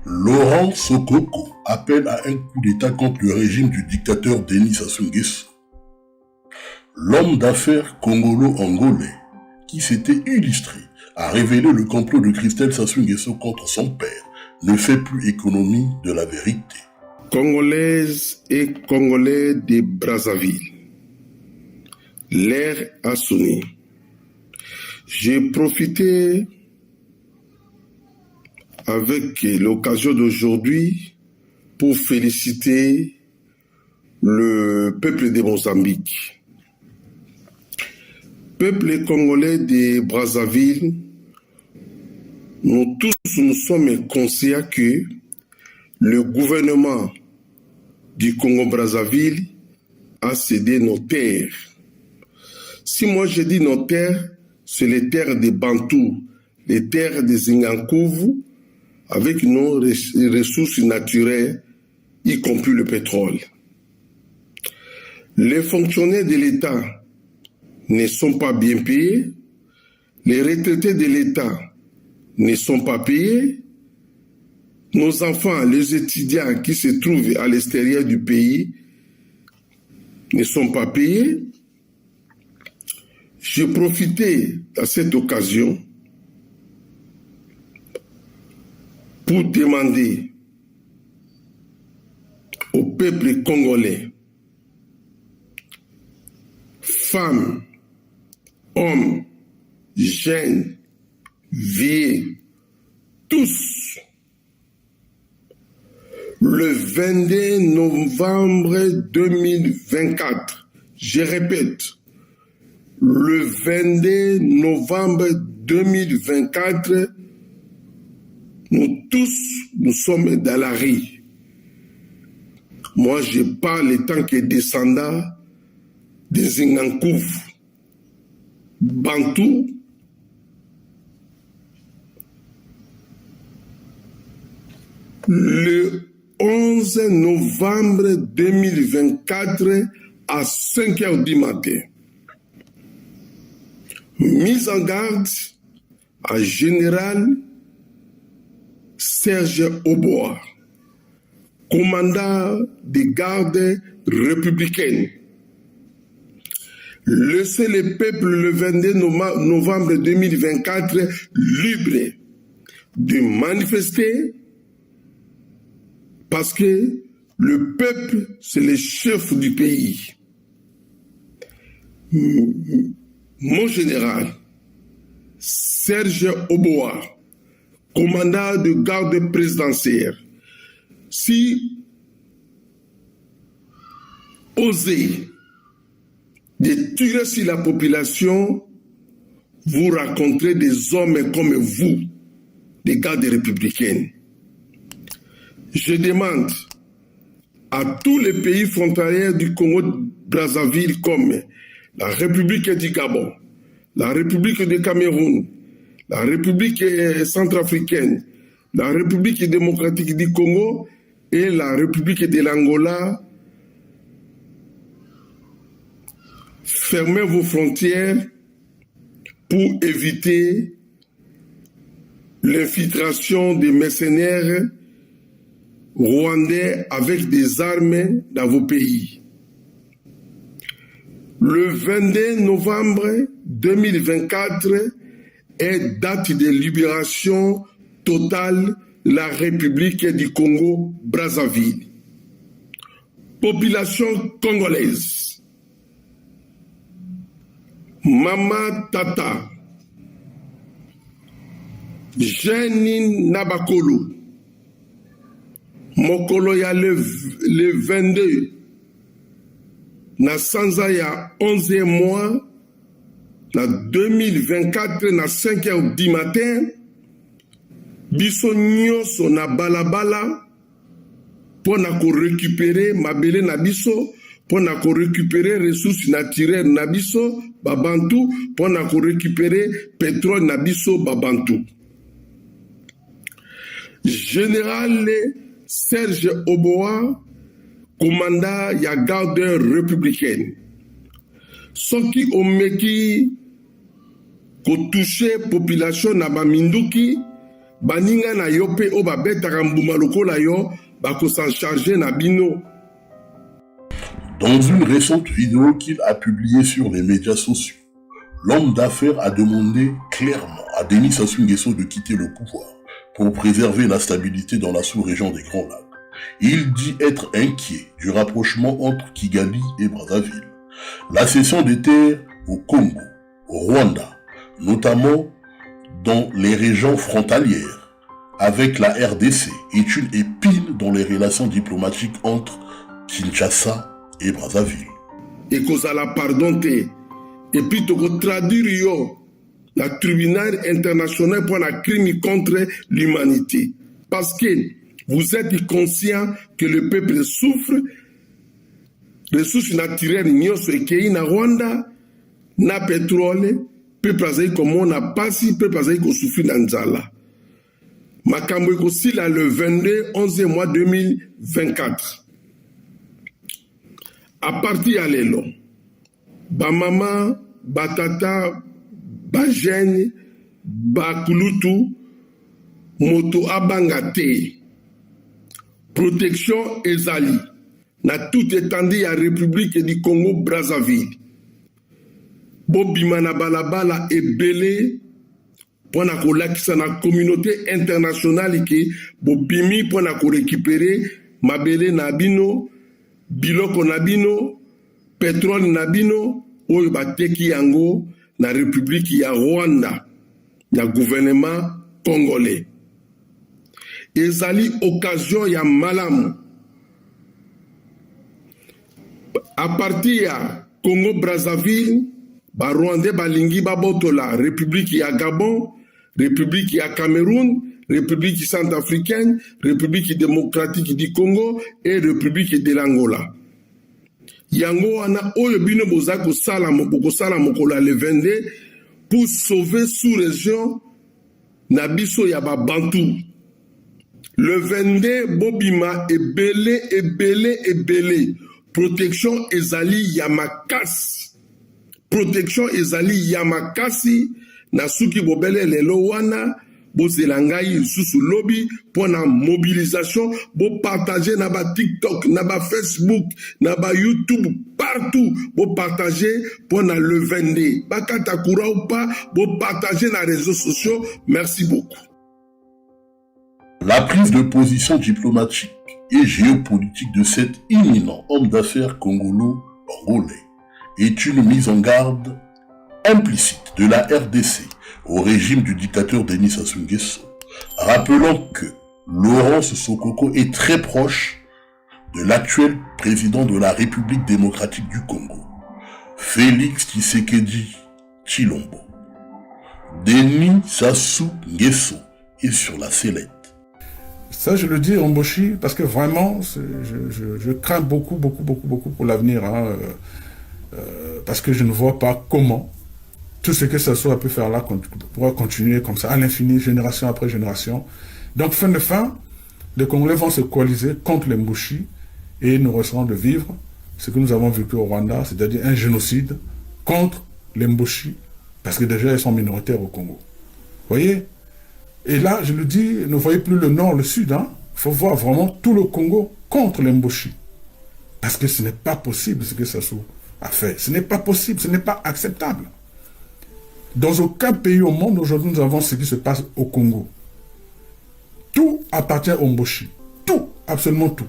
Laurent Sokoko appelle à un coup d'État contre le régime du dictateur Denis Sassou Nguesso. L'homme d'affaires congolo-angolais, qui s'était illustré à révéler le complot de Christelle Sassou Nguesso contre son père, ne fait plus économie de la vérité. Congolaises et Congolais de Brazzaville, l'ère a sonné. J'ai profité avec l'occasion d'aujourd'hui pour féliciter le peuple de Mozambique. Peuple congolais de Brazzaville, nous sommes conscients que le gouvernement du Congo-Brazzaville a cédé nos terres. Si moi je dis nos terres, c'est les terres des Bantous, les terres des Zingankouvu, avec nos ressources naturelles, y compris le pétrole. Les fonctionnaires de l'État ne sont pas bien payés, les retraités de l'État ne sont pas payés, nos enfants, les étudiants qui se trouvent à l'extérieur du pays ne sont pas payés. J'ai profité à cette occasion pour demander au peuple congolais, femmes, hommes, jeunes, vieux, tous, le 22 novembre 2024, je répète, le 22 novembre 2024, nous tous, nous sommes dans la rue. Moi, je parle en tant que descendant des Zingankouvu, Bantou, le 11 novembre 2024 à 5 h du matin. Mise en garde à général Serge Oboa, commandant des gardes républicaines. Laissez le peuple le 22 novembre 2024 libre de manifester parce que le peuple, c'est le chef du pays. Mon général, Serge Oboa, commandant de garde présidentielle, si osez de tuer sur la population, vous rencontrez des hommes comme vous, des gardes républicains. Je demande à tous les pays frontaliers du Congo-Brazzaville comme la République du Gabon, la République du Cameroun, la République centrafricaine, la République démocratique du Congo et la République de l'Angola, fermez vos frontières pour éviter l'infiltration des mercenaires rwandais avec des armes dans vos pays. Le 22 novembre 2024 est date de libération totale de la République du Congo-Brazzaville. Population congolaise, Mama Tata, Jeanine Nabakolo, Mokolo ya le 22, na sanza ya 11e mois, na 2024, na 5 h du matin, biso nyonso na balabala, pour na ko récupérer mabele na biso, pour na ko récupérer ressources naturelles na biso, babantu, pour na ko récupérer pétrole na biso, babantu. Général Serge Oboa, commandant ya garde républicaine. Soki omeki ko toucher population na baminduki baninga na yo pe o babetaka mbuma lokola yo bako s'en charger na bino. Dans une récente vidéo qu'il a publiée sur les médias sociaux, l'homme d'affaires a demandé clairement à Denis Sassou Nguesso de quitter le pouvoir pour préserver la stabilité dans la sous-région des Grands Lacs. Il dit être inquiet du rapprochement entre Kigali et Brazzaville. La cession des terres au Congo, au Rwanda, notamment dans les régions frontalières avec la RDC, est une épine dans les relations diplomatiques entre Kinshasa et Brazzaville. Et kozala pardon te. Et puis tu traduire yo la tribunal international pour la crime contre l'humanité. Parce que vous êtes conscient que le peuple souffre, ressources naturelles nyonso ekei na Rwanda, na pétrole, peuple azali komona pasi, peuple azali kosouffrir na nzala. Makambo ekosila le 22 11 mois 2024. À partir ya lelo, ba mama, ba tata, ba jeune, ba kulutu, moto abanga te. Protection ezali na toute étendue ya République du Congo Brazzaville. Bobima na balabala ebele pona kolakisa na communauté internationale ke bobimi pona ko récupérer mabele na bino, biloko na bino, pétrole na bino oyo bateki yango na République ya Rwanda na gouvernement congolais. Ezali occasion ya malamu. À partir ya Congo Brazzaville, ba Rwandais balingi babotola République ya Gabon, République ya Cameroun, République centrafricaine, République démocratique du Congo et République de l'Angola. Yango wana oyo bino boza kosala mokolo le 22 pour sauver sous-région na biso ya ba Bantu. Le 22 bobima ebele. Protection ezali yamakasi. Protection ezali yamakasi na suki bobele lelo wana bozelangai susu lobby pour la mobilisation, pour partager na ba TikTok, na ba Facebook, na ba YouTube, partout, pour partager pour le 22. Bakata koura ou pas, pour partager na réseaux sociaux. Merci beaucoup. La prise de position diplomatique et géopolitique de cet imminent homme d'affaires congolo-angolais est une mise en garde implicite de la RDC au régime du dictateur Denis Sassou Nguesso, rappelant que Laurence Sokoko est très proche de l'actuel président de la République démocratique du Congo, Félix Tshisekedi Tshilombo. Denis Sassou Nguesso est sur la sellette. Ça, je le dis, Omboshi, parce que vraiment, je crains beaucoup pour l'avenir, hein, parce que je ne vois pas comment tout ce que Sassou a pu faire là pourra continuer comme ça, à l'infini, génération après génération. Donc, fin de fin, les Congolais vont se coaliser contre les Mbushi et nous resterons de vivre ce que nous avons vécu au Rwanda, c'est-à-dire un génocide contre les Mbushi, parce que déjà, ils sont minoritaires au Congo. Vous voyez? Et là, je le dis, ne voyez plus le nord, le sud. Il faut voir vraiment tout le Congo contre les Mbushi. Parce que ce n'est pas possible ce que Sassou a fait. Ce n'est pas possible, ce n'est pas acceptable. Dans aucun pays au monde, aujourd'hui, nous avons ce qui se passe au Congo. Tout appartient aux Mbushi. Tout, absolument tout.